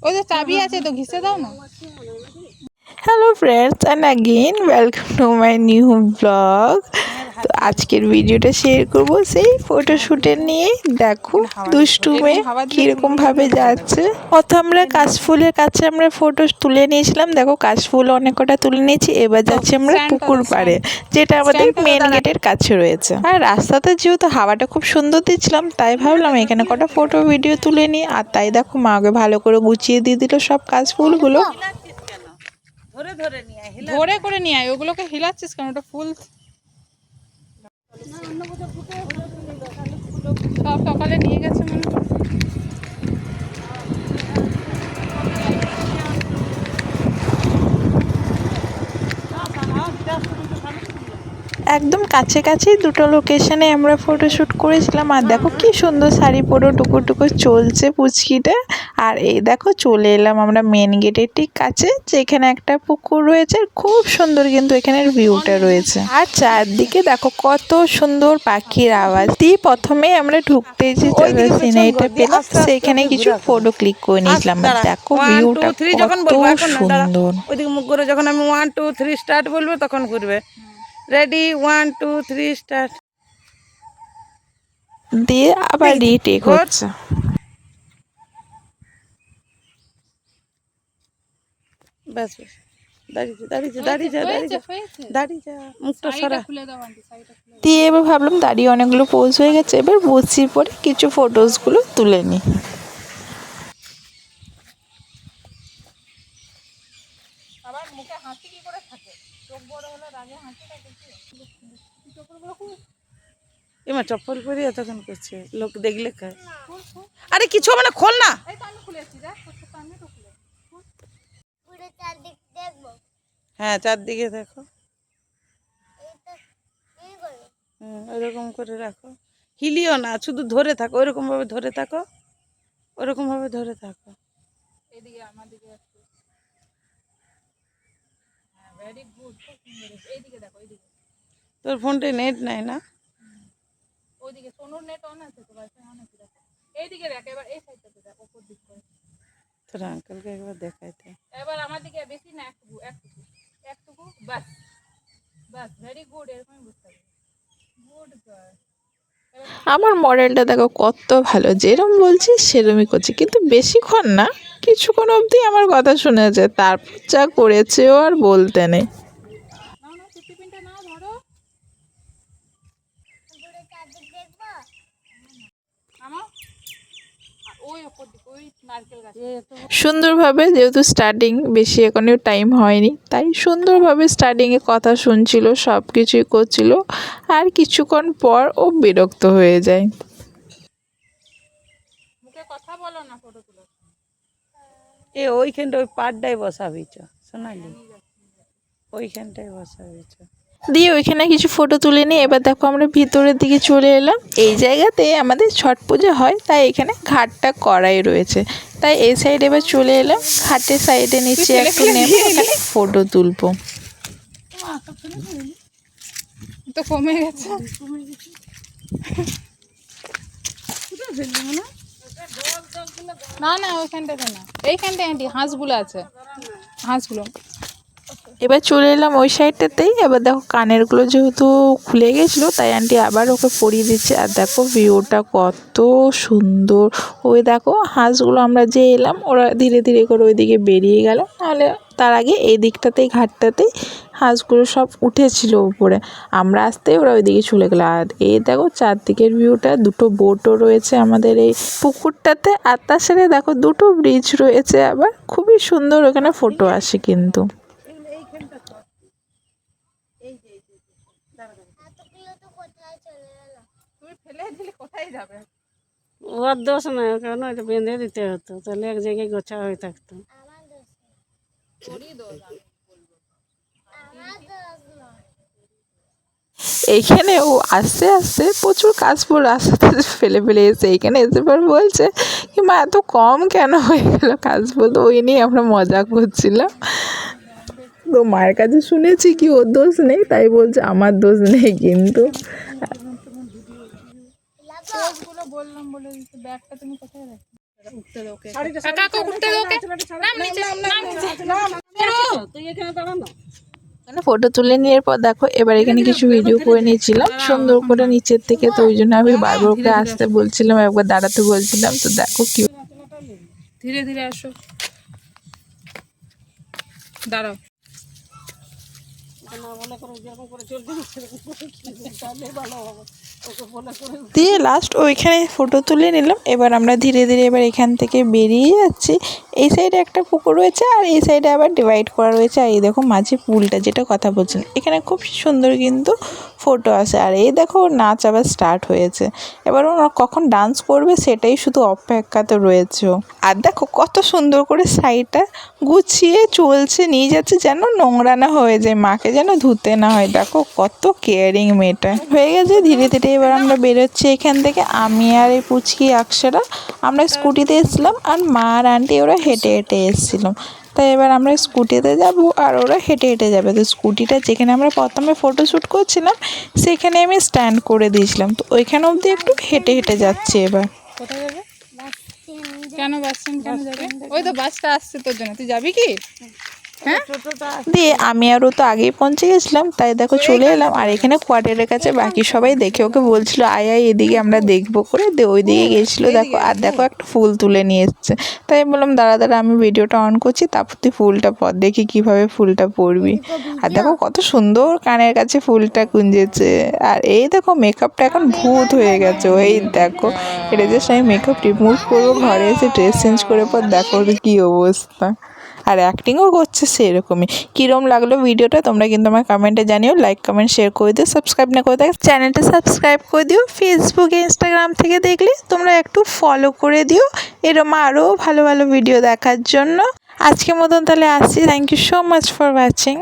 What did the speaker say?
ওই তো চাবি আছে তো, ঘিসে দাও না। Hello friends and again welcome to my new blog. তো আজকের ভিডিওটা শেয়ার করব সেই ফটোশ্যুটের নিয়ে। দেখো দুষ্টু মেয়ে কীরকমভাবে যাচ্ছে। প্রথম আমরা কাশফুলের কাছে আমরা ফটো তুলে নিয়েছিলাম। দেখো কাশফুল অনেক কটা তুলে নিয়েছি। এবার যাচ্ছি আমরা পুকুর পাড়ে, যেটা আমাদের মেন গেটের কাছে রয়েছে। আর রাস্তাতে যেহেতু হাওয়াটা খুব সুন্দর দিচ্ছিলাম, তাই ভাবলাম এখানে কটা ফটো ভিডিও তুলে নিই। আর তাই দেখো মা ওকে ভালো করে গুছিয়ে দিয়ে দিল সব কাশফুলগুলো। ধরে করে নিয়ে আয়, ওগুলোকে হিলাচ্ছিস কেন? ওটা ফুল সব সকালে নিয়ে গেছে মনে হয়। একদম কাছে কাছেই দুটো লোকেশনে আমরা ফটোশ্যুট করেছিলাম। আর দেখো কি সুন্দর শাড়ি পরে টুকুর টুকুর চলছে পুচকিটা। আর এই দেখো চলে এলাম আমরা মেন গেটের ঠিক কাছে, যেখানে একটা পুকুর রয়েছে। খুব সুন্দর কিন্তু এখানের ভিউটা রয়েছে। আর চারদিকে দেখো কত সুন্দর পাখির আওয়াজ দিয়ে প্রথমে আমরা ঢুকতে যে সিনারিটা পেলাম, সেখানে কিছু ফটো ক্লিক করে নিয়েছিলাম। আর দেখো ভিউটা কত সুন্দর। ওইদিকে মুখ করে যখন আমি 1 2 3 স্টার্ট বলবো তখন ঘুরবে। রেডি 1 2 3 স্টার্ট দিয়ে আবার রিটেক হচ্ছে। বাস বাস দাঁড়িয়ে যা মুখটা সরা। দিয়ে এবার ভাবলাম দাঁড়িয়ে অনেকগুলো পোজ হয়ে গেছে, এবার বসি পরে কিছু ফটোসগুলো তুলে নিই। আবার মুখে হাসি কি করে থাকে? চোখ বড় হলে রাগে হাসি থাকে কি? এমা চপ্পল পরে এতক্ষণ করছে, লোক দেখলে খায়। আরে কিছু হবে না, খোল না। এই তো আমি খুলেছি, দেখ তো আমি তো খুলে পুরো চারদিক দেখবো। হ্যাঁ চারদিকে দেখো। এই করো ওইরকম করে রাখো, হিলিও না, শুধু ধরে থাকো, ওইরকম ভাবে ধরে থাকো, ওরকম ভাবে ধরে থাকো। এদিকে আমার দিকে একটু। হ্যাঁ ভেরি গুড, খুব সুন্দর। এইদিকে দেখো, এইদিকে। তোর ফোনটায় নেট নাই না? ওইদিকে সোনুর নেট অন আছে তো, ওয়াইফাই অন আছে দেখো। এইদিকে দেখ, এবার এই সাইডটাতে দেখ, উপর দিক করে। তোর আঙ্কেলকে একবার দেখাইতে। এবার আমার দিকে বেশি না, একটুকু একটুকু একটুকু, বাস বাস, ভেরি গুড। এরকমই বুঝতে হবে। Good girl. আমার মডেলটা দেখো কত ভালো, যেরম বলছি সেরমই করছে, কিন্তু বেশিক্ষণ না, কিছুক্ষণ অবধি আমার কথা শুনেছে। তারপর যা করেছে ও আর বলতে নেই। নাও নাও, টিফিনটা নাও, ধরো। পুরো চারদিক দেখবো। আমার ওই উপর দিকে, ওই নারকেল গাছ। সুন্দরভাবে, যেহেতু স্টার্টিং বেশি এখনও টাইম হয়নি, তাই সুন্দরভাবে স্টার্টিংয়ে কথা শুনছিল, সব কিছুই করছিল। আর কিছুক্ষণ পর ও বিরক্ত হয়ে যায়। মুখে কথা বলো না ফটো তুলো। ওইখানটা ওই পাড়টায় বসাবি চ সোনালি, ওইখানটায় বসাবি চ। দিয়ে ওইখানে কিছু ফটো তুলে নিয়ে এবার দেখো আমরা ভিতরের দিকে চলে এলাম। এই জায়গাতে আমাদের ছট পুজো হয়, তাই এখানে ঘাটটা করাই রয়েছে। তাই এই সাইডে এবার চলে এলাম, ঘাটের সাইডে নিচে একটু নেমে এখানে ফটো তুলবো। তো কমে গেছে। না না, ওইখানটাতে না, এইখানটায় আন্টি হাঁসগুলো আছে, হাঁসগুলো। এবার চলে এলাম ওই সাইডটাতেই। এবার দেখো কানেরগুলো যেহেতু খুলে গেছিলো, তাই আন্টি আবার ওকে পরিয়ে দিচ্ছে। আর দেখো ভিউটা কত সুন্দর। ওই দেখো হাঁসগুলো আমরা যে এলাম, ওরা ধীরে ধীরে করে ওইদিকে বেরিয়ে গেল, নাহলে তার আগে এই দিকটাতেই ঘাটটাতেই হাঁসগুলো সব উঠেছিল উপরে। আমরা আসতেই ওরা ওইদিকে চলে গেলো। আর এই দেখো চারদিকের ভিউটা, দুটো বোটও রয়েছে আমাদের এই পুকুরটাতে। আর তার সাথে দেখো দুটো ব্রিজ রয়েছে, আবার খুবই সুন্দর ওখানে ফটো আসে কিন্তু। এতগুলো তো কোথায় চলে গেল? তুমি ফেলে দিলে কোথায় যাবে? ওর দোষ নয়, কেন এটা বেঁধে দিতে হতো, তাহলে এক জায়গায় গোছা হয়ে থাকতো। আমার দোষ না। তোরই দোষ, আমি বলবো। আমার দোষ নয়। এইখানে ও আস্তে আস্তে প্রচুর কাশফুল রাস্তাতে ফেলে ফেলে এসে এইখানে এসে পর বলছে কি মা এত কম কেন হয়ে গেল কাশফুল। তো ওই নিয়ে আমরা মজা করছিলাম। তো মায়ের কাছে শুনেছি কি ওর দোষ নেই, তাই বলছে আমার দোষ নেই কিন্তু। পোজগুলো বললাম বলে দিতে, ব্যাগটা তুমি কোথায় রাখো? উঠতে দাও ওকে, কাকা উঠতে দাও ওকে, নাম নিচে, নাম নিচে। তুই এখানে দাঁড়া না। এখানে ফটো তুলে নেওয়ার পর দেখো এবার এখানে কিছু ভিডিও করে নিয়েছিলাম সুন্দর করে নিচের থেকে, তো ওই জন্য আমি বারবার ওকে আসতে বলছিলাম, একবার দাঁড়াতে বলছিলাম। তো দেখো কি ধীরে ধীরে আসো, দাঁড়াও। দিয়ে লাস্ট ওইখানে ফটো তুলে নিলাম। এবার আমরা ধীরে ধীরে এবার এখান থেকে বেরিয়ে যাচ্ছি। এই সাইডে একটা পুকুর রয়েছে আর এই সাইডে আবার ডিভাইড করা রয়েছে। আর এই দেখো মাঝে পুলটা, যেটা কথা বলছেন, এখানে খুব সুন্দর কিন্তু ফটো আসে। আর এই দেখো ওর নাচ আবার স্টার্ট হয়েছে, এবার ওরা কখন ডান্স করবে সেটাই শুধু অপেক্ষাতে রয়েছে ও। আর দেখো কত সুন্দর করে সাইডটা গুছিয়ে চলছে, নিয়ে যাচ্ছে যেন নোংরা না হয়ে যায়, মাকে যেন ধুতে না হয়। দেখো কত কেয়ারিং মেয়েটা। হয়ে গেছে ধীরে ধীরে এবার আমরা বেরোচ্ছি এখান থেকে। আমি আর এই পুচকি আকসারা আমরা স্কুটিতে এসেছিলাম আর মা আর আন্টি ওরা হেঁটে হেঁটে এসেছিলাম। তাই এবার আমরা স্কুটিতে যাব আর ওরা হেঁটে হেঁটে যাবে। তো স্কুটিটা যেখানে আমরা প্রথমে ফটোশ্যুট করছিলাম সেখানে আমি স্ট্যান্ড করে দিয়েছিলাম, তো ওইখানে অবধি একটু হেঁটে হেঁটে যাচ্ছে এবার। কোথায় যাবে? কেন বাস স্ট্যান্ড কেন যাবে? ওই তো বাসটা আসছে তোর জন্য, তুই যাবি কি? হ্যাঁ, দিয়ে আমি আরও তো আগেই পৌঁছে গেছিলাম, তাই দেখো চলে এলাম। আর এখানে কোয়ার্টারের কাছে বাকি সবাই দেখে ওকে বলছিল আয় আয় এদিকে আমরা দেখবো করে, দিয়ে ওই দিকে গেছিলো। দেখো আর দেখো একটা ফুল তুলে নিয়ে এসছে, তাই বললাম দাঁড়া দাঁড়া আমি ভিডিওটা অন করছি, তারপর তুই ফুলটা পর দেখি কীভাবে ফুলটা পরবি। আর দেখো কত সুন্দর কানের কাছে ফুলটা গুঞ্জেছে। আর এই দেখো মেকআপটা এখন ভূত হয়ে গেছে। ওই দেখো এটা জাস্ট আমি মেকআপ রিমুভ করবো, ঘরে এসে ড্রেস চেঞ্জ করে পর দেখো ওর কী অবস্থা। আর অ্যাক্টিংও করছে সেরকমই। কীরকম লাগলো ভিডিওটা তোমরা কিন্তু আমার কমেন্টে জানিও। লাইক কমেন্ট শেয়ার করে দিও, সাবস্ক্রাইব না করে থাকলে চ্যানেলটা সাবস্ক্রাইব করে দিও। ফেসবুকে ইনস্টাগ্রাম থেকে দেখলে তোমরা একটু ফলো করে দিও এরকম আরও ভালো ভালো ভিডিও দেখার জন্য। আজকের মতন তাহলে আসছি। Thank you so much for watching.